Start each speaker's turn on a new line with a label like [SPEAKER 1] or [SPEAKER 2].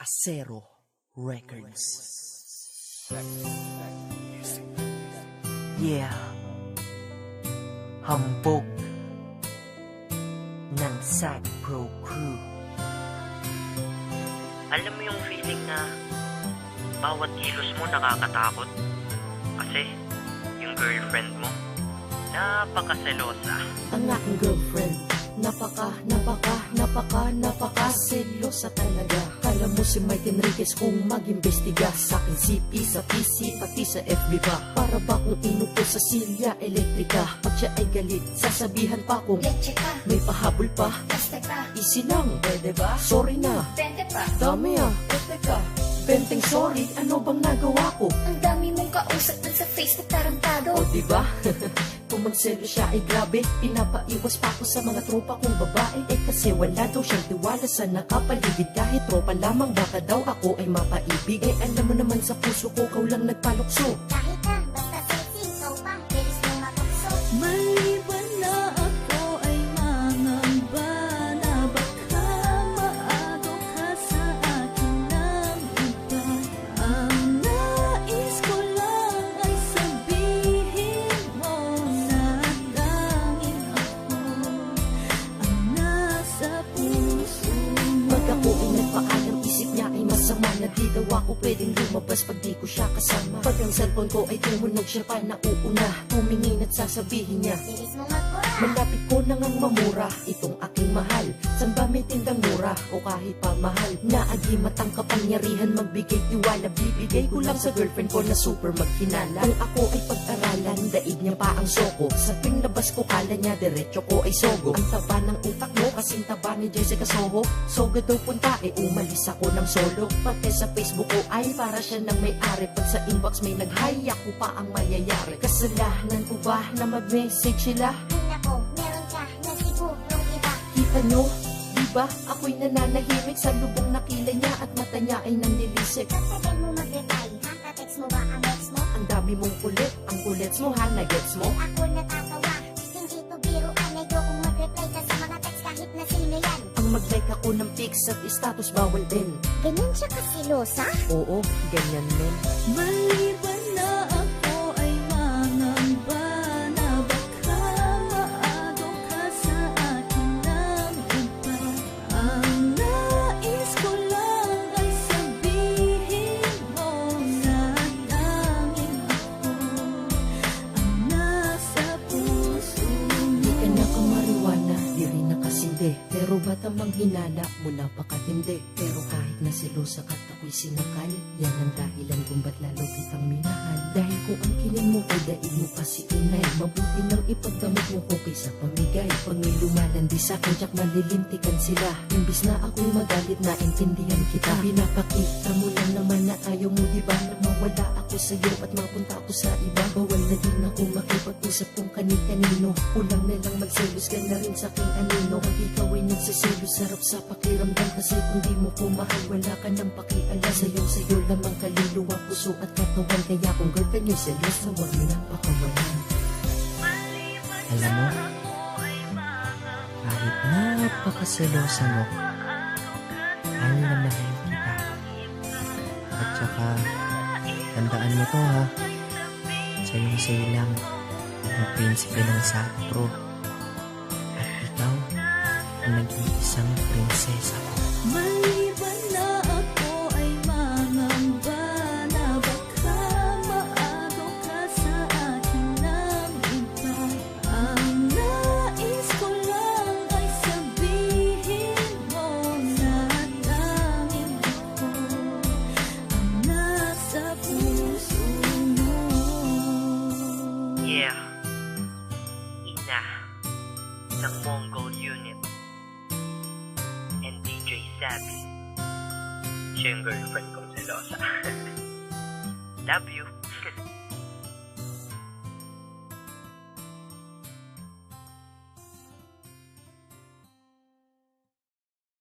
[SPEAKER 1] Acero Records. Yeah. Hambog ng Sad Pro Crew.
[SPEAKER 2] Alam mo yung feeling na bawat kilos mo nakakatakot? Kasi yung girlfriend mo, napakaselosa.
[SPEAKER 3] Ang aking girlfriend, napaka-selosa talaga. Kala mo si Mike Enriquez kung mag-imbestiga sa akin CP, sa PC, pati sa FB pa. Para ba kung inupo sa silya elektrika? Pag siya ay galit, sasabihan pa kung leche ka, may pahabol pa, basta ka, easy lang, pwede ba? Sorry na, bente pa, dami pwede ka. Benteng sorry, ano bang nagawa ko?
[SPEAKER 4] Ang dami mong kausap dun sa Facebook, tarantado.
[SPEAKER 3] O diba? Kung magselo siya ay grabe, pinapaiwas pa ako sa mga tropa kong babae. Eh kasi wala daw siyang tiwala sa nakapaligid. Kahit tropa lamang baka daw ako ay mapaibig. Eh alam mo naman sa puso ko, kau lang nagpalukso.
[SPEAKER 4] Kahit na, basta sexy, ikaw pa, bilis mo matukso.
[SPEAKER 5] Maliban na ako ay mangamba na baka maagaw ka sa akin ng iba. Ang nais ko lang ay sabihin mo na tanging ako ang nasa puso mo.
[SPEAKER 3] Pag ako ay nagpaalam, isip niya ay masama na di daw ako pwedeng lumabas pag di ko siya kasama. Pag ang cellphone ko ay tumunog, siya pa nauuna, tumingin at sasabihin niya,
[SPEAKER 4] Bilis mo magpura.
[SPEAKER 3] malapit ko na ngang mamura itong aking mahal. San ba may tindang mura o kahit pa mahal? Naagimat ang kapangyarihan magbigay tiwala. Bibigay ko lang sa girlfriend ko na super maghinala. Kung ako ay pag-aralan, daig niya pa ang soko. Sa tuwing labas ko kala niya, diretso ko ay sogo. Ang taba ng utak mo, kasing taba ni Jessica Soho. Soga daw punta, umalis ako ng solo. Pati sa Facebook ko ay para siya nang may-ari. Pag sa inbox may nag-hi, ako pa ang mayayari. Kasalanan ko ba na mag-message sila?
[SPEAKER 4] Ay nako, meron ka na sigurong iba.
[SPEAKER 3] Kita nyo, diba? Ako'y nananahimik sa lubong na kilay niya at mata niya ay nanlilisik.
[SPEAKER 4] Kapag mo mag-reply, ha? Ka-text mo ba ang ex mo?
[SPEAKER 3] Ang dami mong kulit, ang kulits mo ha, nagets mo?
[SPEAKER 4] Ako natatawa, hindi to biro. Anay kung mag-reply ka sa mga text kahit na sino yan.
[SPEAKER 3] Ang mag-like ako ng pics at status bawal din.
[SPEAKER 4] Ganyan siya kasilosa?
[SPEAKER 3] Oo, ganyan men.
[SPEAKER 5] Maliban na ako ay mangamba na baka maagaw ka sa akin ng iba. Ang nais ko lang ay sabihin mo na tanging ako ang nasa puso
[SPEAKER 3] Di
[SPEAKER 5] mo.
[SPEAKER 3] ka nakamariwana, di rin nakasindi. Pero ba't ang manghinala mo napakatindi? Pero kahit na selosa ka't ako'y sinakal, yan ang dahilan kung ba't lalo kitang minahal. Dahil kung ang kilin mo ay daig mo pa si inay, mabuti nang ipagdamot mo ko kaysa pamigay. Pag may lumalandi sa'kin, tiyak malilintikan sila. Imbis na ako'y magalit, na intindihan kita. Pinapakita mo lang naman na ayaw mo, diba, na mawala ako sa'yo at mapunta ako sa iba. Bawal na din ako makipag-usap kung kani-kanino. Kulang na lang magselos ka na rin sa'king anino. Pag ikaw ay nagsiselos, sarap sa pakiramdam. Kasi kung di mo ko mahal, wala ka nang pakialam. Sa'yo lamang kaluluwa, puso at katawan. Kaya kung girlfriend yung selos, na huwag mo nang pakawalan.
[SPEAKER 1] Alam mo, kahit napakaselosa mo, mahal na mahal kita. At saka, tandaan mo to ha, sa'yo lang ang prinsipe ng Sad Pro. At ikaw, ang nag-iisang prinsesa ko.
[SPEAKER 5] Maliban na ako ay mangamba na baka maagaw ka sa akin ng iba. Ang nais ko lang ay sabihin mo na tanging ako ang nasa puso mo.
[SPEAKER 2] Yeah. Ina ng Mongol Unit and DJ Savvy. Siya yung girlfriend kong selosa. Love you.